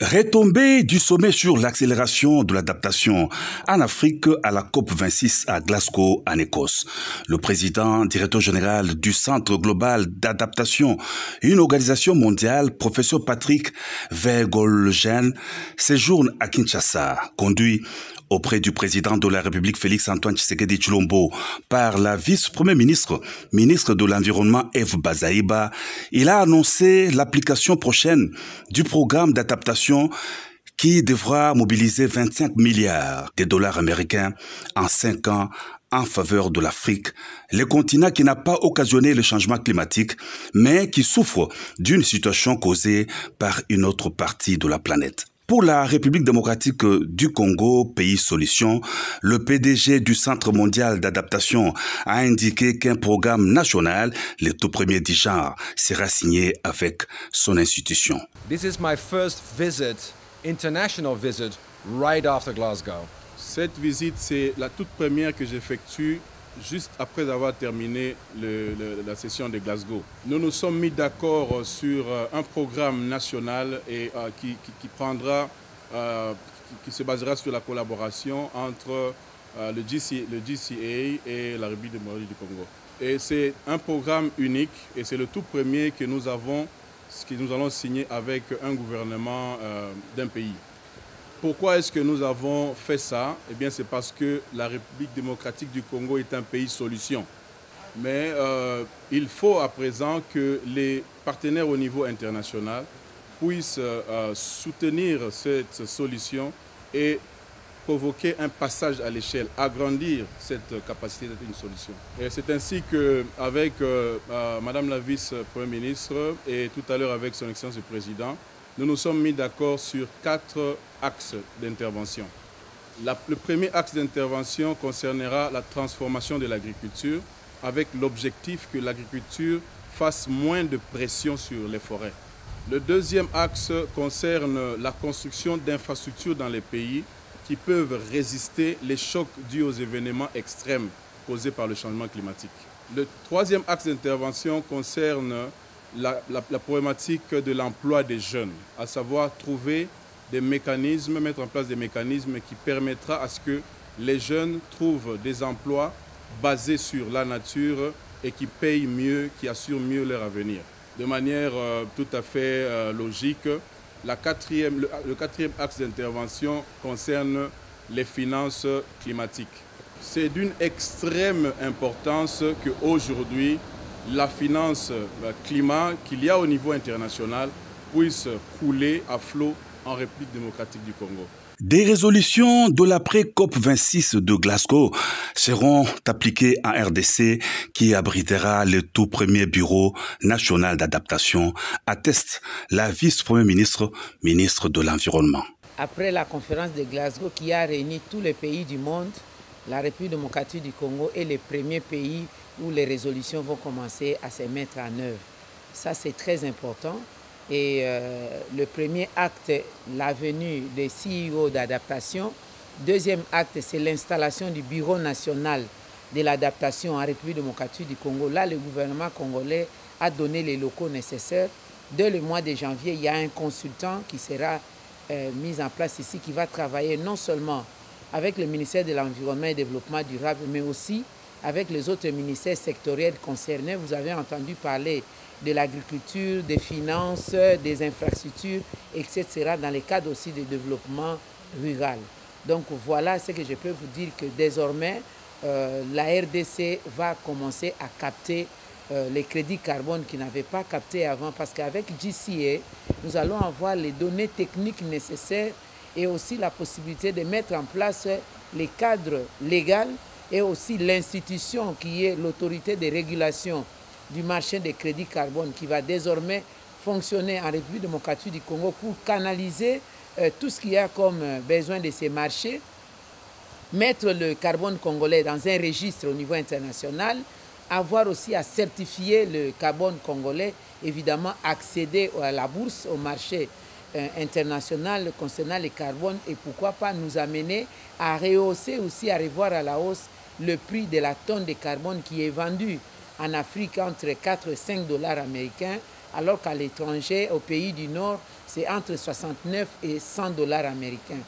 Retombée du sommet sur l'accélération de l'adaptation en Afrique à la COP26 à Glasgow, en Écosse. Le président, directeur général du Centre global d'adaptation, une organisation mondiale, professeur Patrick Vergolgen, séjourne à Kinshasa, conduit auprès du président de la République Félix-Antoine Tshisekedi Tshilombo par la vice-premier ministre, ministre de l'Environnement Eve Bazaïba. Il a annoncé l'application prochaine du programme d'adaptation qui devra mobiliser 25 milliards de dollars américains en 5 ans en faveur de l'Afrique, le continent qui n'a pas occasionné le changement climatique, mais qui souffre d'une situation causée par une autre partie de la planète. Pour la République démocratique du Congo, pays solution, le PDG du Centre mondial d'adaptation a indiqué qu'un programme national, le tout premier du genre, sera signé avec son institution. This is my first visit, international visit, right after Glasgow. Cette visite, c'est la toute première que j'effectue juste après avoir terminé la session de Glasgow. Nous nous sommes mis d'accord sur un programme national et qui se basera sur la collaboration entre le GCA et la République démocratique du Congo. Et c'est un programme unique et c'est le tout premier que nous allons signer avec un gouvernement d'un pays. Pourquoi est-ce que nous avons fait ça? Eh bien, c'est parce que la République démocratique du Congo est un pays solution. Mais il faut à présent que les partenaires au niveau international puissent soutenir cette solution et provoquer un passage à l'échelle, agrandir cette capacité d'être une solution. Et c'est ainsi qu'avec Madame la vice-première ministre et tout à l'heure avec son Excellence le Président, nous nous sommes mis d'accord sur 4 axes d'intervention. Le premier axe d'intervention concernera la transformation de l'agriculture avec l'objectif que l'agriculture fasse moins de pression sur les forêts. Le deuxième axe concerne la construction d'infrastructures dans les pays qui peuvent résister les chocs dus aux événements extrêmes causés par le changement climatique. Le troisième axe d'intervention concerne la problématique de l'emploi des jeunes, à savoir trouver des mécanismes, mettre en place des mécanismes qui permettra à ce que les jeunes trouvent des emplois basés sur la nature et qui payent mieux, qui assurent mieux leur avenir. De manière tout à fait logique, le quatrième axe d'intervention concerne les finances climatiques. C'est d'une extrême importance qu'aujourd'hui, la finance climat qu'il y a au niveau international puisse couler à flot en République démocratique du Congo. Des résolutions de l'après-COP26 de Glasgow seront appliquées en RDC qui abritera le tout premier bureau national d'adaptation, atteste la vice-première ministre, ministre de l'Environnement. Après la conférence de Glasgow qui a réuni tous les pays du monde, la République démocratique du Congo est le premier pays où les résolutions vont commencer à se mettre en œuvre. Ça, c'est très important. Et le premier acte, la venue des CEO d'adaptation. Deuxième acte, c'est l'installation du Bureau national de l'adaptation en République démocratique du Congo. Là, le gouvernement congolais a donné les locaux nécessaires. Dès le mois de janvier, il y a un consultant qui sera mis en place ici, qui va travailler non seulement avec le ministère de l'Environnement et du Développement durable, mais aussi avec les autres ministères sectoriels concernés. Vous avez entendu parler de l'agriculture, des finances, des infrastructures, etc., dans le cadre aussi du développement rural. Donc voilà ce que je peux vous dire, que désormais, la RDC va commencer à capter les crédits carbone qu'ils n'avaient pas captés avant, parce qu'avec GCA, nous allons avoir les données techniques nécessaires et aussi la possibilité de mettre en place les cadres légaux et aussi l'institution qui est l'autorité de régulation du marché des crédits carbone qui va désormais fonctionner en République démocratique du Congo pour canaliser tout ce qu'il y a comme besoin de ces marchés, mettre le carbone congolais dans un registre au niveau international, avoir aussi à certifier le carbone congolais, évidemment accéder à la bourse, au marché international concernant le carbone, et pourquoi pas nous amener à rehausser aussi, à revoir à la hausse le prix de la tonne de carbone qui est vendue en Afrique entre 4 et 5 dollars américains. alors qu'à l'étranger, au pays du Nord, c'est entre 69 et 100 $ américains.